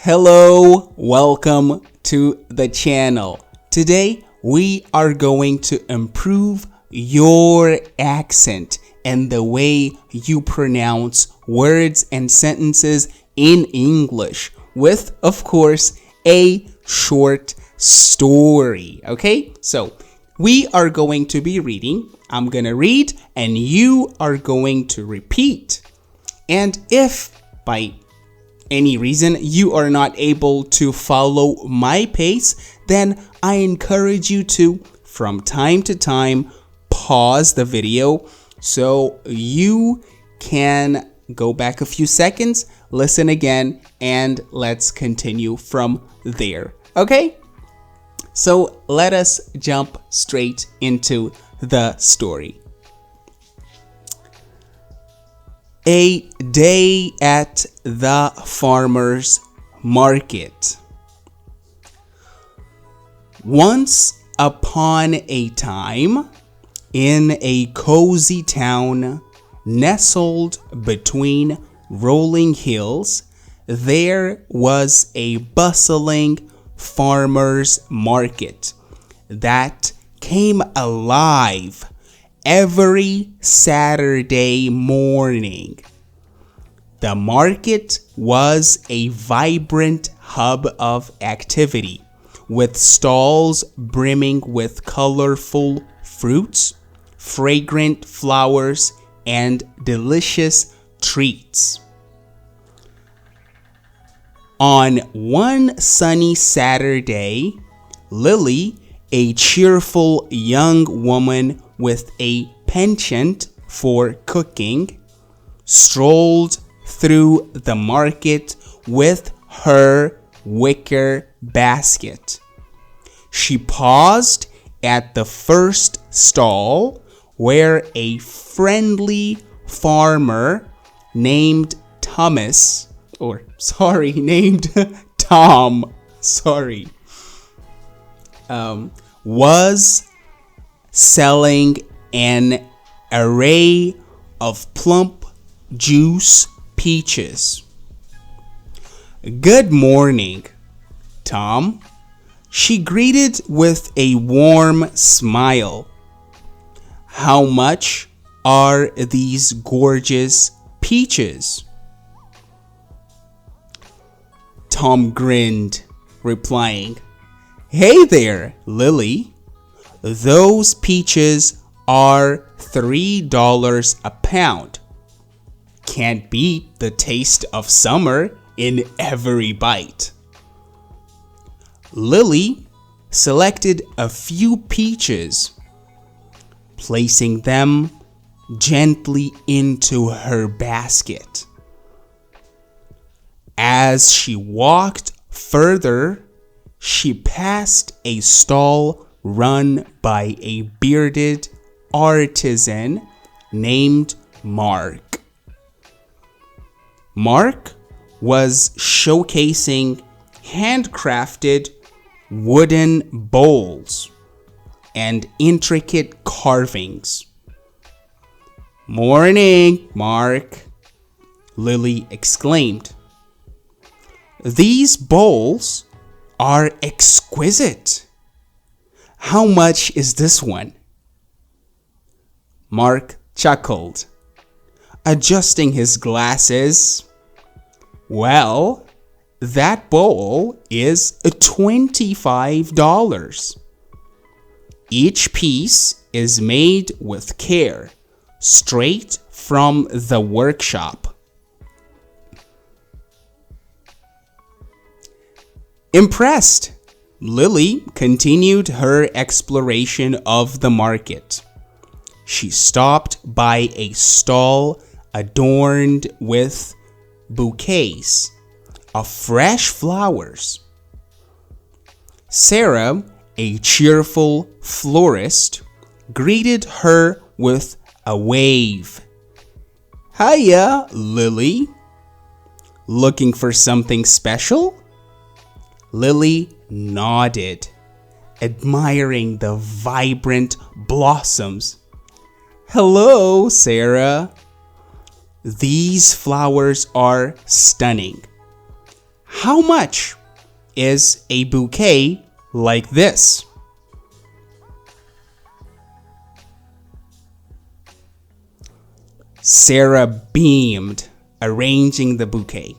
Hello, welcome to the channel. Today we are going to improve your accent and the way you pronounce words and sentences in English with, of course, a short story. Okay, so we are going to be reading. I'm gonna read and you are going to repeat. And if by any reason you are not able to follow my pace, then I encourage you to, from time to time, pause the video so you can go back a few seconds, listen again, and let's continue from there. Okay? So let us jump straight into the story. A day at the farmer's market. Once upon a time, in a cozy town nestled between rolling hills, there was a bustling farmer's market that came alive every Saturday morning. The market was a vibrant hub of activity, with stalls brimming with colorful fruits, fragrant flowers, and delicious treats. On one sunny Saturday, Lily, a cheerful young woman with a penchant for cooking, strolled through the market with her wicker basket. She paused at the first stall where a friendly farmer named Tom was selling an array of plump juice peaches. "Good morning, Tom," she greeted with a warm smile. "How much are these gorgeous peaches?" Tom grinned, replying, "Hey there, Lily. Those peaches are $3 a pound. Can't beat the taste of summer in every bite." Lily selected a few peaches, placing them gently into her basket. As she walked further, she passed a stall run by a bearded artisan named Mark. Mark was showcasing handcrafted wooden bowls and intricate carvings. "Morning, Mark," Lily exclaimed. "These bowls are exquisite. How much is this one?" Mark chuckled, adjusting his glasses. "Well, that bowl is $25. Each piece is made with care, straight from the workshop." Impressed, Lily continued her exploration of the market. She stopped by a stall adorned with bouquets of fresh flowers. Sarah, a cheerful florist, greeted her with a wave. "Hiya, Lily. Looking for something special?" Lily nodded, admiring the vibrant blossoms. "Hello, Sarah. These flowers are stunning. How much is a bouquet like this? Sarah beamed, arranging the bouquet.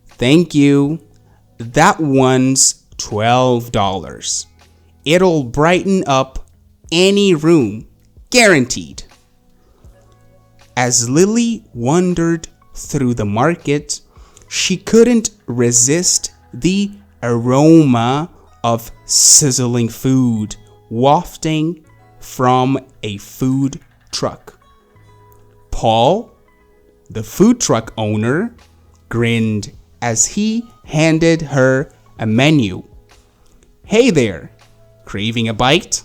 Thank you. That one's $12. It'll brighten up any room, guaranteed. As Lily wandered through the market, she couldn't resist the aroma of sizzling food wafting from a food truck. Paul, the food truck owner, grinned as he handed her a menu. Hey there, craving a bite?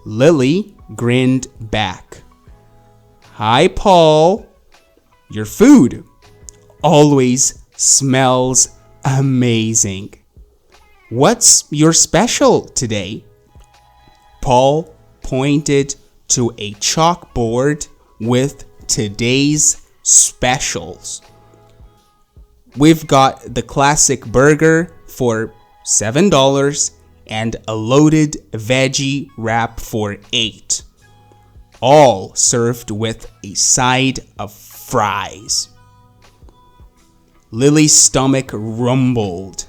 Lily grinned back. Hi, Paul. Your food always smells amazing. What's your special today? Paul pointed to a chalkboard with today's specials. We've got the classic burger for $7 and a loaded veggie wrap for $8. All served with a side of fries. Lily's stomach rumbled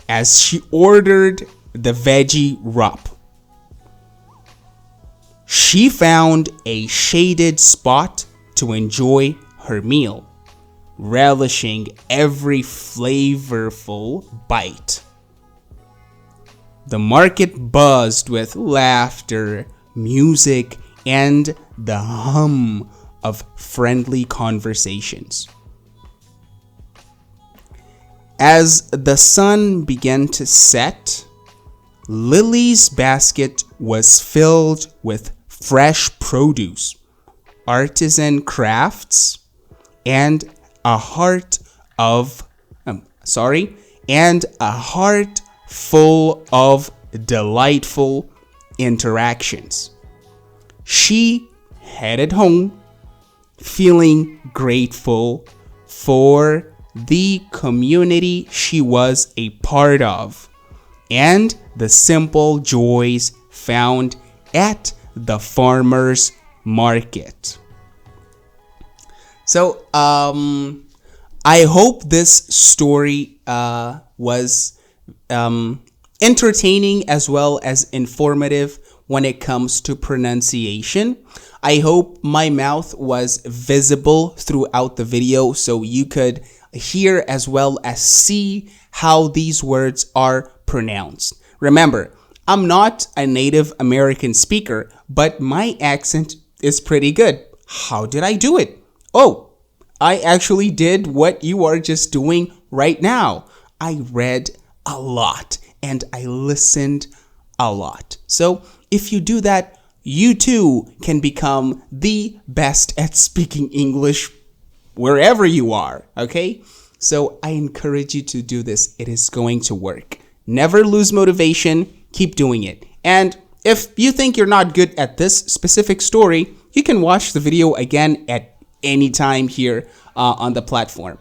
as she ordered the veggie wrap. She found a shaded spot to enjoy her meal, relishing every flavorful bite. The market buzzed with laughter, music, and the hum of friendly conversations. As the sun began to set, Lily's basket was filled with fresh produce, artisan crafts, and a heart full of delightful interactions. She headed home, feeling grateful for the community she was a part of and the simple joys found at the farmer's market. So, I hope this story was entertaining as well as informative when it comes to pronunciation. I hope my mouth was visible throughout the video so you could hear as well as see how these words are pronounced. Remember, I'm not a native American speaker, but my accent is pretty good. How did I do it? Oh, I actually did what you are just doing right now. I read a lot and I listened a lot. So if you do that, you too can become the best at speaking English wherever you are, okay? So I encourage you to do this. It is going to work. Never lose motivation. Keep doing it. And if you think you're not good at this specific story, you can watch the video again at any time here on the platform.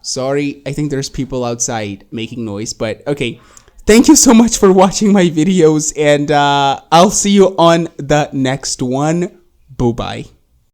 Sorry, I think there's people outside making noise, but okay. Thank you so much for watching my videos, and I'll see you on the next one. Bye-bye.